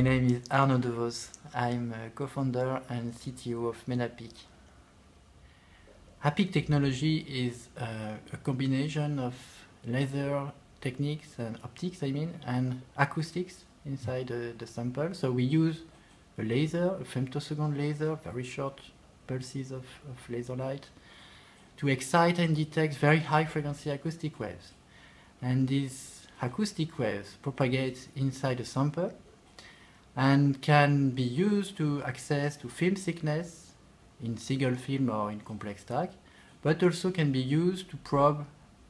My name is Arnaud Devos. I'm a co-founder and CTO of MENAPiC. APIC technology is a combination of laser techniques and optics, and acoustics inside the sample. So we use a laser, a femtosecond laser, very short pulses of laser light, to excite and detect very high frequency acoustic waves. And these acoustic waves propagate inside the sample and can be used to access to film thickness in single film or in complex stack, but also can be used to probe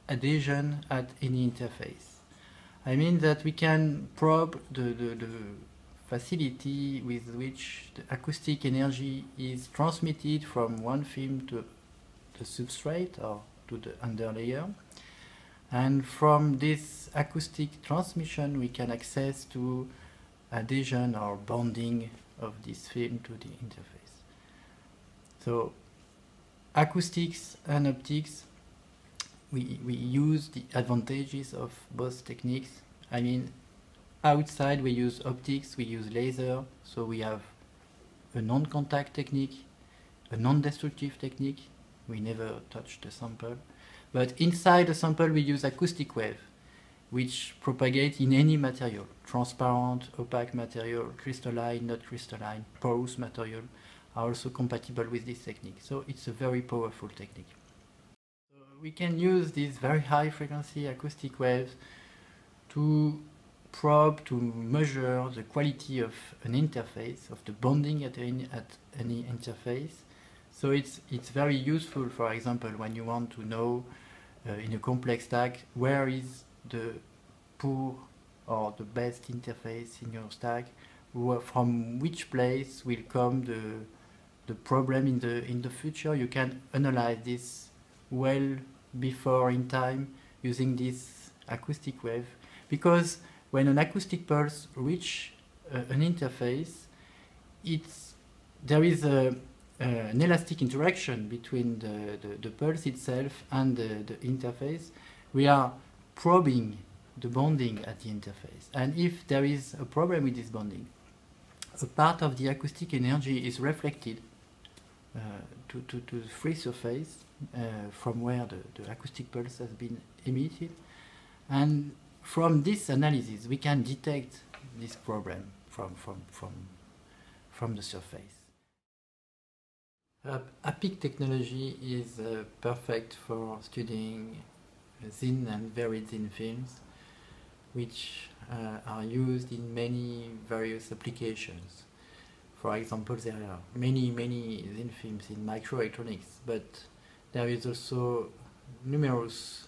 adhesion at any interface. I mean that we can probe the facility with which the acoustic energy is transmitted from one film to the substrate or to the underlayer. And from this acoustic transmission we can access to adhesion or bonding of this film to the interface. So acoustics and optics, we use the advantages of both techniques. I mean, outside we use optics, we use laser, so we have a non-contact technique, a non-destructive technique. We never touch the sample. But inside the sample we use acoustic wave, which propagate in any material, transparent, opaque material, crystalline, not crystalline, porous material, are also compatible with this technique. So it's a very powerful technique. So we can use these very high frequency acoustic waves to probe, to measure the quality of an interface, of the bonding at any interface. So it's very useful, for example, when you want to know in a complex stack where is the poor or the best interface in your stack, from which place will come the problem in the future. You can analyze this well before in time using this acoustic wave, because when an acoustic pulse reach an interface, there is an elastic interaction between the pulse itself and the interface. We are probing the bonding at the interface, and if there is a problem with this bonding, a part of the acoustic energy is reflected to the free surface from where the acoustic pulse has been emitted, and from this analysis we can detect this problem from the surface. APIC technology is perfect for studying thin and very thin films, which are used in many various applications. For example, there are many thin films in microelectronics, but there is also numerous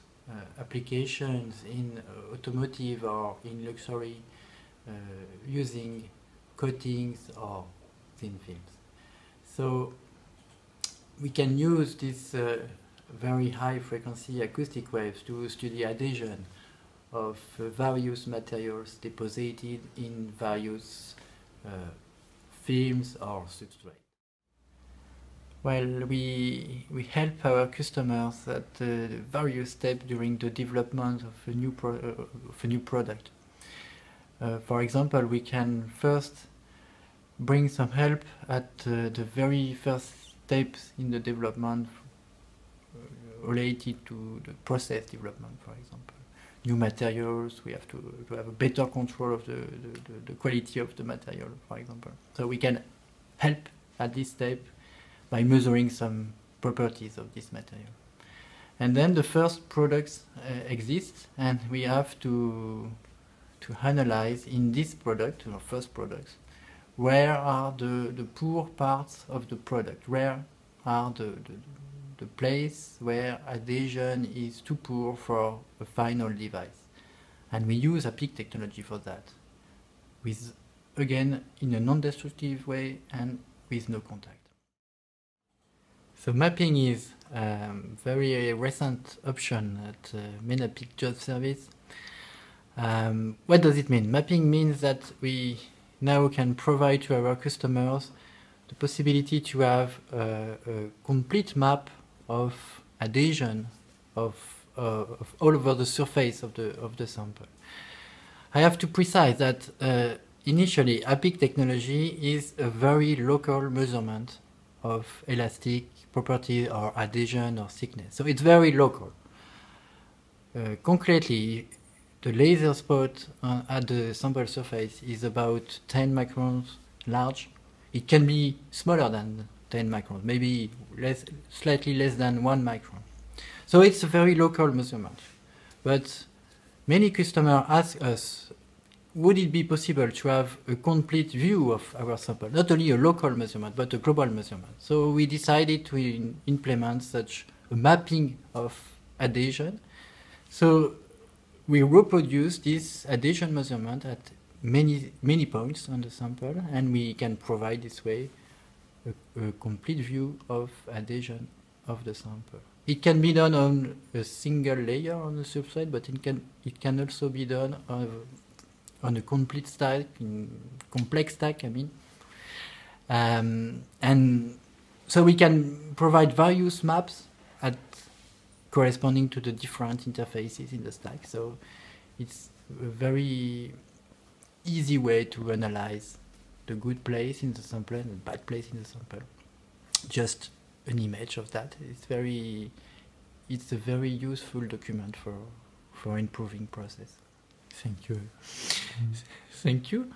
applications in automotive or in luxury using coatings or thin films. So we can use these very high frequency acoustic waves to study adhesion of various materials deposited in various films or substrates. Well, we help our customers at various steps during the development of a new product. For example, we can first bring some help at the very first steps in the development related to the process development, for example. New materials, we have to have a better control of the quality of the material, for example. So we can help at this step by measuring some properties of this material. And then the first products exist, and we have to analyze in this product, our first products, where are the poor parts of the product, where are the place where adhesion is too poor for a final device. And we use APIC technology for that, with, again, in a non-destructive way and with no contact. So mapping is a very recent option at MENAPiC job service. What does it mean? Mapping means that we now can provide to our customers the possibility to have a complete map of adhesion of all over the surface of the sample. I have to precise that initially, APIC technology is a very local measurement of elastic property or adhesion or thickness. So it's very local. Concretely, the laser spot at the sample surface is about 10 microns large. It can be smaller than 10 microns, maybe slightly less than 1 micron. So it's a very local measurement. But many customers ask us, would it be possible to have a complete view of our sample, not only a local measurement, but a global measurement? So we decided to implement such a mapping of adhesion. So we reproduce this adhesion measurement at many points on the sample, and we can provide this way a complete view of adhesion of the sample. It can be done on a single layer on the substrate, but it can also be done on a complete stack, complex stack, I mean. And so we can provide various maps corresponding to the different interfaces in the stack. So it's a very easy way to analyze the good place in the sample and the bad place in the sample. Just an image of that. It's a very useful document for improving process. Thank you. Thank you.